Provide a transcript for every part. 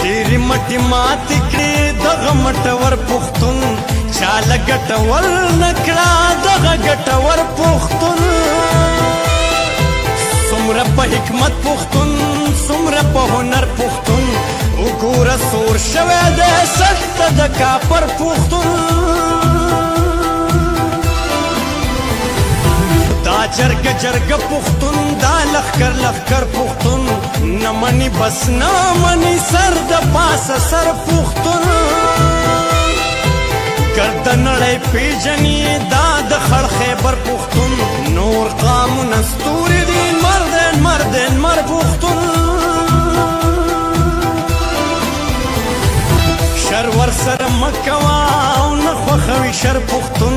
ډېرې مټې ماتې کړې دغه مټور پښتون چاله ګټور نه کړه دغه ګټور پښتون څومره په حکمت پښتون څومره په هنر پښتون وګوره سور شوی دی سخته د کافر پښتون دا جرګه جرګه پښتون دا لښکر لښکر پښتون نه مني بس نه مني سر د پاسه سر پښتون ګرده نړۍ پیژني دا د خړ خیبر پښتون نور قامونه ستوري دي مردین مردین مر پښتون شر ور سره مه کوه او نه خوښوي شر پښتون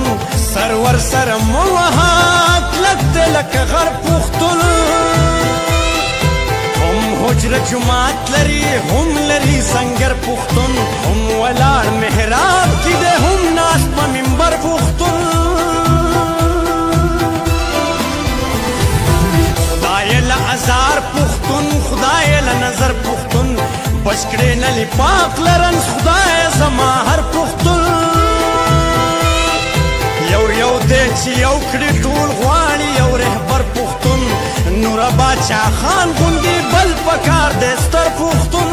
سر ور سره مه وهه کلک دی لکه غر پښتون هم حجره جومات لري هم لري سنګر پښتون هم ولاړ محراب کې دی هم ناست په منبر پښتون خدای له ازار پښتون خدای له نظر پښتون بچ کړې نلي پاک لرن خدای زما هر پښتون یو یو دی چې یو کړي ټول غواړي یو رهبر پښتون نوره باچا خان غوندې بل پکار دی ستر پښتون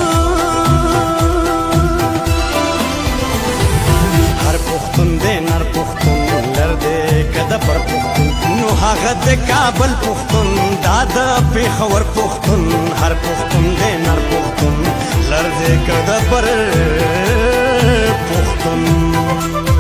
هر پښتون دی نر پښتون لر دی که د بر پښتون نو هغه د کابل پښتون دا د پېښور پښتون هر پښتون دی نر پښتون لر دی که د بر پښتون